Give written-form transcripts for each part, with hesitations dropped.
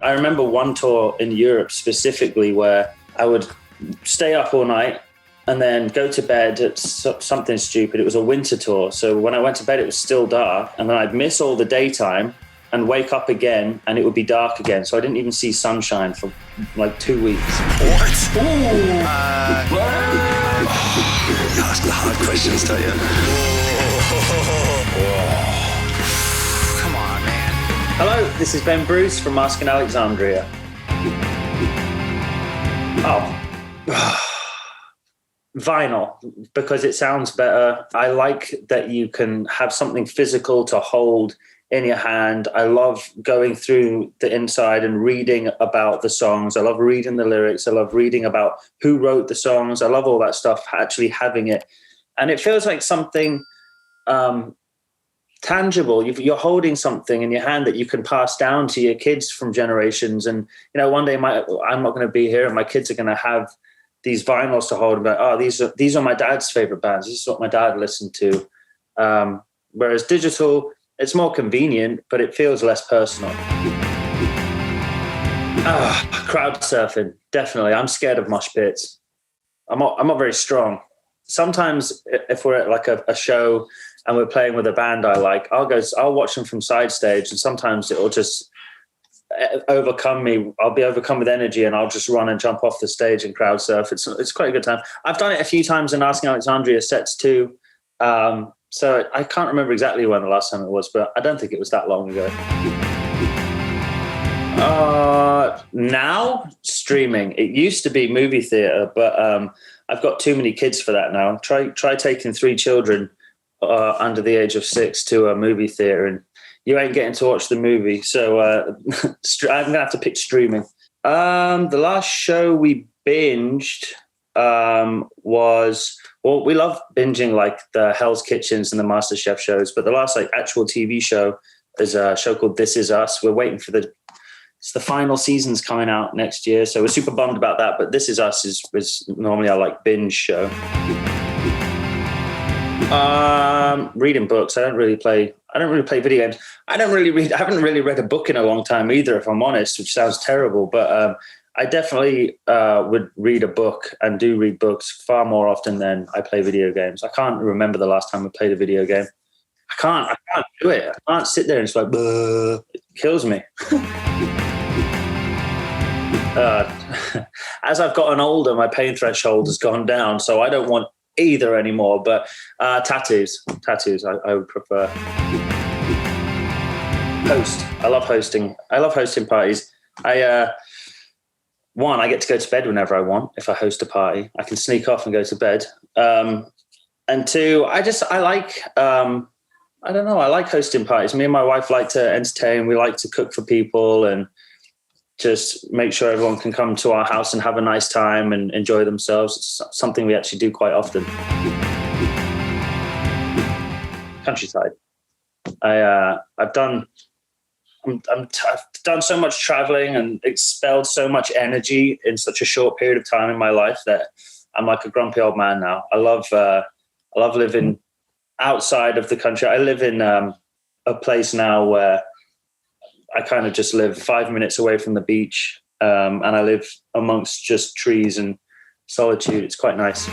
I remember one tour in Europe specifically where I would stay up all night and then go to bed at something stupid. It was a winter tour. So when I went to bed, it was still dark, and then I'd miss all the daytime and wake up again and it would be dark again. So I didn't even see sunshine for like 2 weeks. What? You ask the hard questions, don't you? Come on, man. Hello, this is Ben Bruce from Asking Alexandria. Vinyl, because it sounds better. I like that you can have something physical to hold in your hand. I love going through the inside and reading about the songs. I love reading the lyrics. I love reading about who wrote the songs. I love all that stuff, actually having it. And it feels like something tangible. You're holding something in your hand that you can pass down to your kids from generations. And, you know, one day I'm not going to be here and my kids are going to have these vinyls to hold about, oh, these are my dad's favorite bands. This is what my dad listened to. Whereas digital, it's more convenient, but it feels less personal. Crowd surfing, definitely. I'm scared of mosh pits. I'm not very strong. Sometimes if we're at like a show and we're playing with a band I like, I'll watch them from side stage, and sometimes it'll just overcome me. I'll be overcome with energy and I'll just run and jump off the stage and crowd surf. It's quite a good time. I've done it a few times in Asking Alexandria sets too. So I can't remember exactly when the last time it was, but I don't think it was that long ago. Now streaming. It used to be movie theater, but I've got too many kids for that now. Try taking 3 children under the age of 6 to a movie theater, and you ain't getting to watch the movie. So I'm gonna have to pick streaming. The last show we binged was. Well, we love binging like the Hell's Kitchens and the MasterChef shows, but the last like actual TV show is a show called This Is Us. We're waiting for the final season's coming out next year, so we're super bummed about that. But This Is Us is normally our like binge show. Reading books. I don't really play video games. I haven't really read a book in a long time either, if I'm honest, which sounds terrible, but I definitely would read a book and do read books far more often than I play video games. I can't remember the last time I played a video game. I can't do it. I can't sit there and it's like, it kills me. As I've gotten older, my pain threshold has gone down, so I don't want either anymore. But tattoos, I would prefer. Host. I love hosting. I love hosting parties. One, I get to go to bed whenever I want. If I host a party, I can sneak off and go to bed. And two, I like hosting parties. Me and my wife like to entertain. We like to cook for people and just make sure everyone can come to our house and have a nice time and enjoy themselves. It's something we actually do quite often. Countryside. I've done so much traveling and expelled so much energy in such a short period of time in my life that I'm like a grumpy old man now. I love living outside of the country. I live in a place now where I kind of just live 5 minutes away from the beach, and I live amongst just trees and solitude. It's quite nice.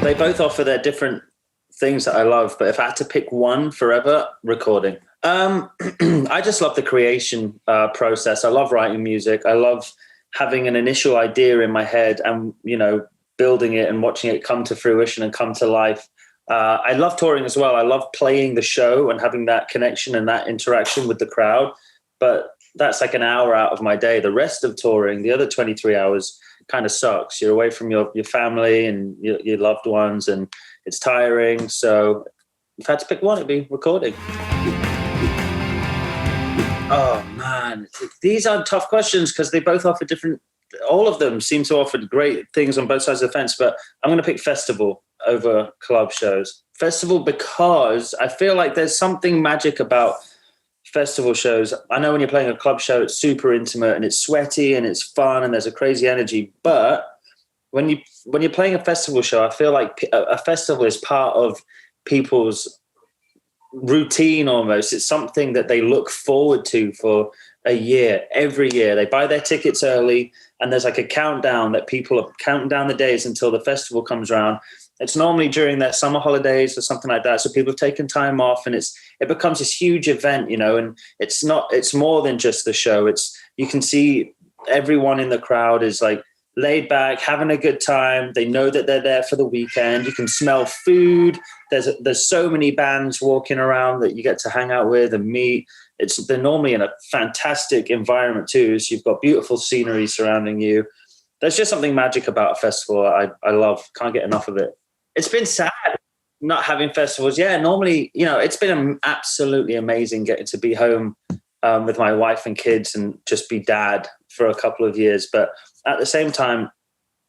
They both offer their different things that I love, but if I had to pick one forever, recording. I just love the creation process. I love writing music. I love having an initial idea in my head and, you know, building it and watching it come to fruition and come to life. I love touring as well. I love playing the show and having that connection and that interaction with the crowd, but that's like an hour out of my day. The rest of touring, the other 23 hours kind of sucks. You're away from your family and your loved ones, and it's tiring. So if I had to pick one, it'd be recording. Oh man, these are tough questions because they both offer different, all of them seem to offer great things on both sides of the fence, but I'm going to pick festival over club shows. Festival because I feel like there's something magic about festival shows. I know when you're playing a club show, it's super intimate and it's sweaty and it's fun and there's a crazy energy, but when you're playing a festival show, I feel like a festival is part of people's routine almost. It's something that they look forward to for a year. Every year they buy their tickets early, and there's like a countdown that people are counting down the days until the festival comes around. It's normally during their summer holidays or something like that. So people have taken time off, and it becomes this huge event, you know, and it's more than just the show. You can see everyone in the crowd is like laid back, having a good time. They know that they're there for the weekend. You can smell food. There's so many bands walking around that you get to hang out with and meet. They're normally in a fantastic environment too. So you've got beautiful scenery surrounding you. There's just something magic about a festival. I love, can't get enough of it. It's been sad not having festivals. Yeah, normally, you know, it's been absolutely amazing getting to be home with my wife and kids and just be dad for a couple of years. But at the same time,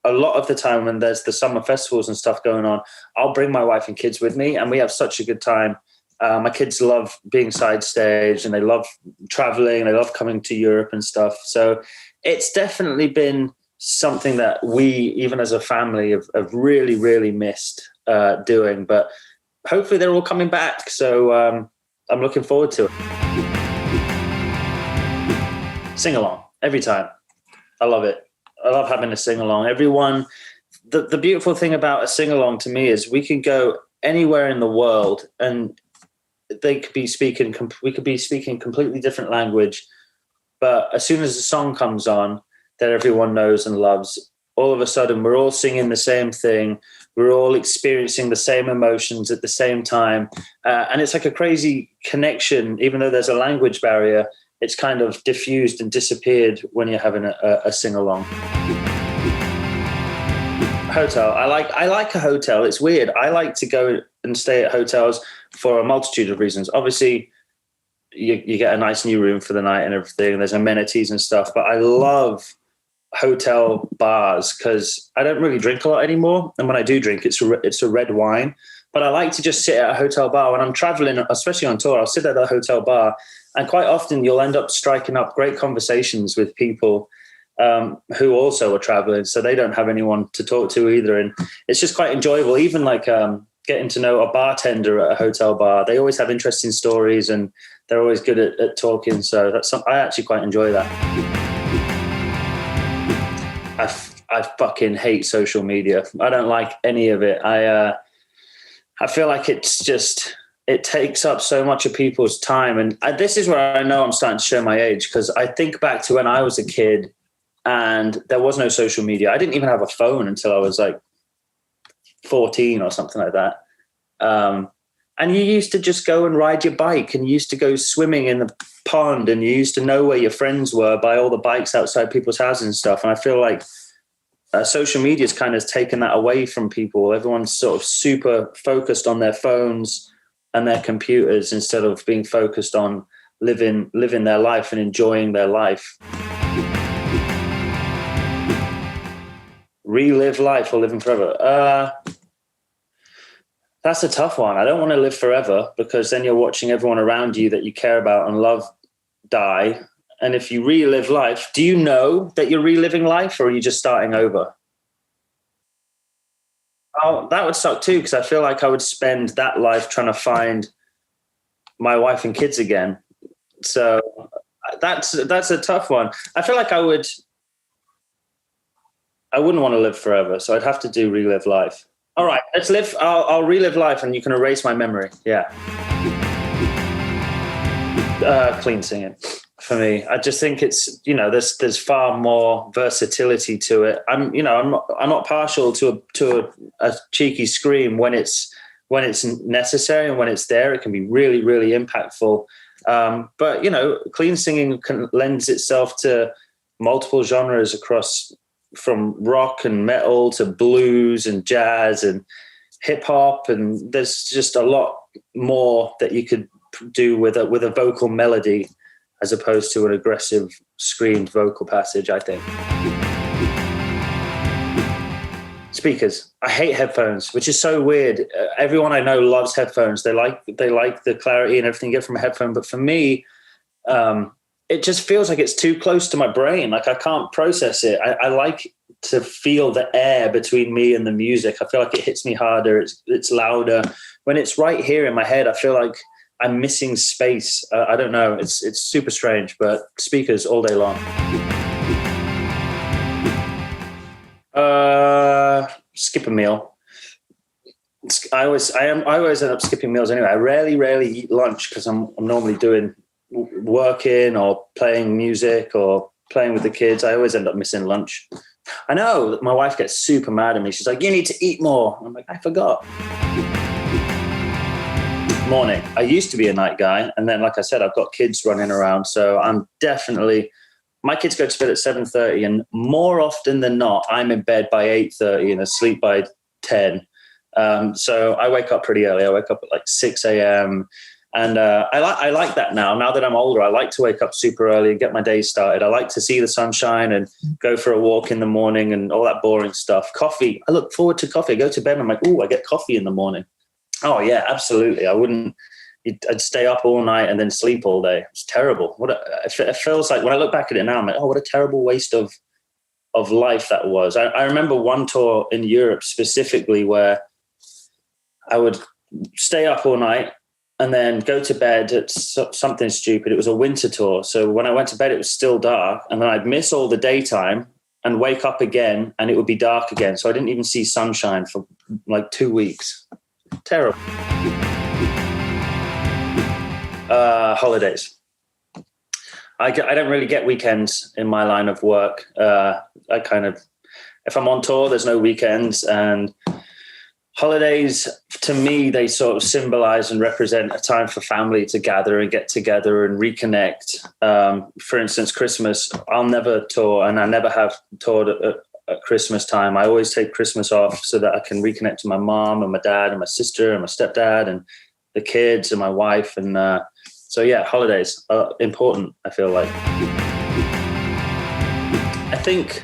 a lot of the time when there's the summer festivals and stuff going on, I'll bring my wife and kids with me, and we have such a good time. My kids love being side stage, and they love traveling. They love coming to Europe and stuff. So it's definitely been something that we, even as a family, have really, really missed doing. But hopefully they're all coming back. So I'm looking forward to it. Sing along every time. I love it. I love having a sing along. Everyone, the beautiful thing about a sing along to me is we can go anywhere in the world, and we could be speaking completely different language. But as soon as the song comes on that everyone knows and loves, all of a sudden we're all singing the same thing. We're all experiencing the same emotions at the same time. And it's like a crazy connection. Even though there's a language barrier, it's kind of diffused and disappeared when you're having a sing-along. Hotel. I like a hotel. It's weird. I like to go and stay at hotels for a multitude of reasons. Obviously, you get a nice new room for the night and everything, and there's amenities and stuff. But I love hotel bars because I don't really drink a lot anymore. And when I do drink, it's a red wine. But I like to just sit at a hotel bar. When I'm traveling, especially on tour, I'll sit at a hotel bar. And quite often you'll end up striking up great conversations with people who also are traveling. So they don't have anyone to talk to either. And it's just quite enjoyable. Even like getting to know a bartender at a hotel bar. They always have interesting stories and they're always good at talking. So I actually quite enjoy that. I fucking hate social media. I don't like any of it. I feel like it takes up so much of people's time. And this is where I know I'm starting to show my age, because I think back to when I was a kid and there was no social media. I didn't even have a phone until I was like 14 or something like that. And you used to just go and ride your bike, and you used to go swimming in the pond, and you used to know where your friends were by all the bikes outside people's houses and stuff. And I feel like social media has kind of taken that away from people. Everyone's sort of super focused on their phones and their computers instead of being focused on living their life and enjoying their life. Relive life or living forever? That's a tough one. I don't want to live forever, because then you're watching everyone around you that you care about and love die. And if you relive life, do you know that you're reliving life, or are you just starting over? Oh, that would suck too, because I feel like I would spend that life trying to find my wife and kids again. So that's a tough one. I feel like I wouldn't want to live forever, so I'd have to do relive life. All right, let's live. I'll relive life, and you can erase my memory. Yeah. Clean singing for me. I just think it's, there's far more versatility to it. I'm not partial to a cheeky scream when it's necessary, and when it's there, it can be really, really impactful. But clean singing lends itself to multiple genres across, from rock and metal to blues and jazz and hip hop, and there's just a lot more that you could do with a vocal melody as opposed to an aggressive screamed vocal passage, I think. Speakers. I hate headphones, which is so weird. Everyone I know loves headphones. They like the clarity and everything you get from a headphone, but for me, it just feels like it's too close to my brain. Like I can't process it. I like to feel the air between me and the music. I feel like it hits me harder. It's louder. When it's right here in my head, I feel like I'm missing space. I don't know. It's super strange, but speakers all day long. Skip a meal. I always end up skipping meals anyway. I rarely eat lunch because I'm normally doing working or playing music or playing with the kids. I always end up missing lunch. I know my wife gets super mad at me. She's like, "You need to eat more." I'm like, "I forgot." Morning. I used to be a night guy, and then, like I said, I've got kids running around, so I'm definitely. My kids go to bed at 7:30, and more often than not, I'm in bed by 8:30 and asleep by 10. So I wake up pretty early. I wake up at like 6 a.m. And I like that now. Now that I'm older, I like to wake up super early and get my day started. I like to see the sunshine and go for a walk in the morning and all that boring stuff. Coffee. I look forward to coffee. I go to bed and I'm like, "Ooh, I get coffee in the morning." Oh yeah, absolutely. I'd stay up all night and then sleep all day. It's terrible. It feels like when I look back at it now, I'm like, oh, what a terrible waste of life that was. I remember one tour in Europe specifically where I would stay up all night and then go to bed at something stupid. It was a winter tour. So when I went to bed, it was still dark, and then I'd miss all the daytime and wake up again and it would be dark again. So I didn't even see sunshine for like 2 weeks. Terrible. Holidays. I don't really get weekends in my line of work. If I'm on tour, there's no weekends, and holidays, to me, they sort of symbolize and represent a time for family to gather and get together and reconnect. For instance, Christmas, I'll never tour, and I never have toured at Christmas time. I always take Christmas off so that I can reconnect to my mom and my dad and my sister and my stepdad and the kids and my wife. And so, yeah, holidays are important, I feel like. I think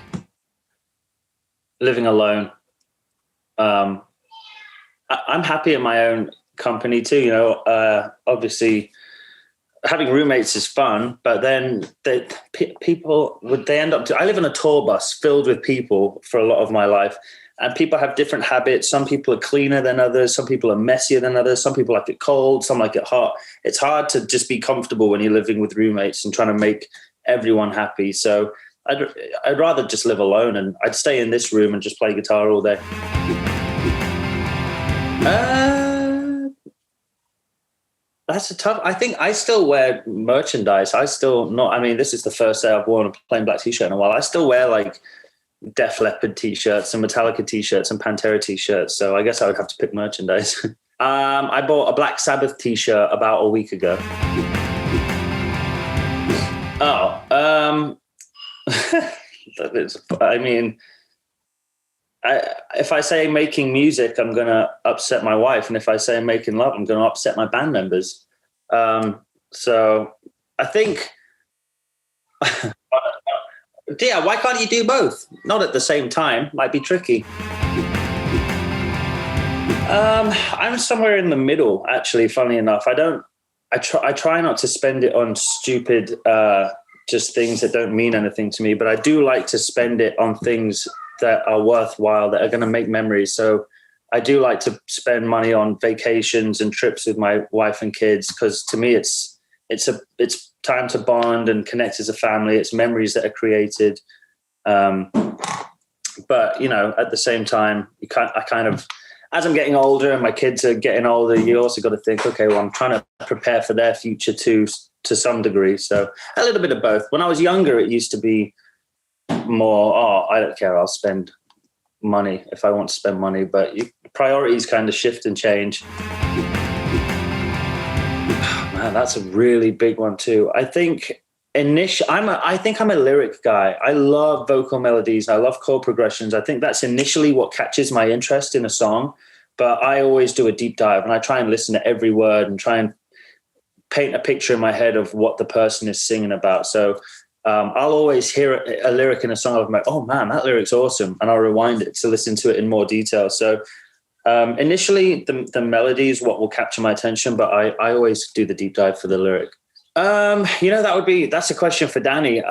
living alone, I'm happy in my own company too. You know, obviously having roommates is fun, but then people end up. I live in a tour bus filled with people for a lot of my life, and people have different habits. Some people are cleaner than others. Some people are messier than others. Some people like it cold. Some like it hot. It's hard to just be comfortable when you're living with roommates and trying to make everyone happy. So I'd rather just live alone, and I'd stay in this room and just play guitar all day. That's a tough. I think I still wear merchandise. This is the first day I've worn a plain black t-shirt in a while. I still wear like Def Leppard t-shirts and Metallica t-shirts and Pantera t-shirts. So I guess I would have to pick merchandise. I bought a Black Sabbath t-shirt about a week ago. If I say making music, I'm going to upset my wife. And if I say making love, I'm going to upset my band members. So I think, yeah, why can't you do both? Not at the same time. Might be tricky. I'm somewhere in the middle, actually, funny enough. I try not to spend it on stupid, just things that don't mean anything to me, but I do like to spend it on things that are worthwhile, that are going to make memories. So I do like to spend money on vacations and trips with my wife and kids, because to me it's time to bond and connect as a family. It's memories that are created. But you know, at the same time, as I'm getting older and my kids are getting older, you also got to think, okay, well, I'm trying to prepare for their future too, to some degree. So a little bit of both. When I was younger, it used to be more, I don't care, I'll spend money if I want to spend money, but priorities kind of shift and change. Man, that's a really big one too. I think I'm a lyric guy. I love vocal melodies. I love chord progressions. I think that's initially what catches my interest in a song, but I always do a deep dive and I try and listen to every word and try and paint a picture in my head of what the person is singing about. So I'll always hear a lyric in a song. I'm like, oh man, that lyric's awesome. And I'll rewind it to listen to it in more detail. So initially the melody is what will capture my attention, but I always do the deep dive for the lyric. That's a question for Danny.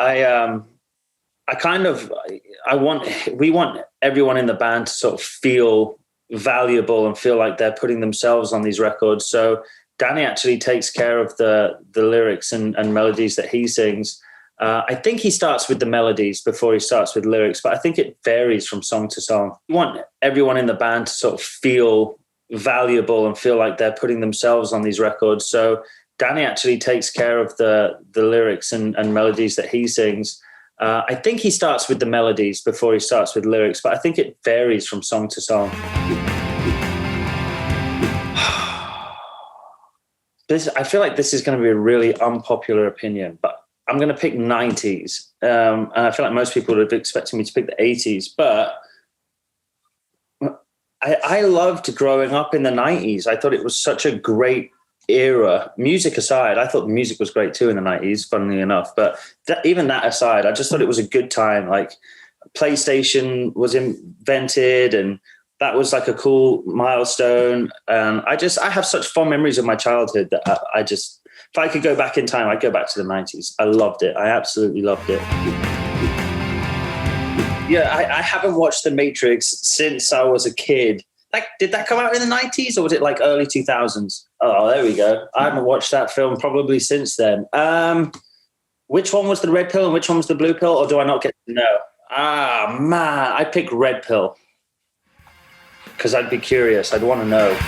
We want everyone in the band to sort of feel valuable and feel like they're putting themselves on these records. So Danny actually takes care of the lyrics and melodies that he sings. I think he starts with the melodies before he starts with lyrics, but I think it varies from song to song. You want everyone in the band to sort of feel valuable and feel like they're putting themselves on these records. So Danny actually takes care of the lyrics and melodies that he sings. I think he starts with the melodies before he starts with lyrics, but I think it varies from song to song. I feel like this is going to be a really unpopular opinion, but I'm going to pick 90s. And I feel like most people would have expected me to pick the 80s, but I loved growing up in the 90s. I thought it was such a great era. Music aside, I thought the music was great too in the 90s, funnily enough. But even that aside, I just thought it was a good time. Like PlayStation was invented, and that was like a cool milestone. I have such fond memories of my childhood that if I could go back in time, I'd go back to the 90s. I loved it. I absolutely loved it. Yeah, I haven't watched The Matrix since I was a kid. Like, did that come out in the 90s or was it like early 2000s? Oh, there we go. I haven't watched that film probably since then. Which one was the red pill and which one was the blue pill, or do I not get to know? Ah, man, I picked red pill because I'd be curious. I'd want to know.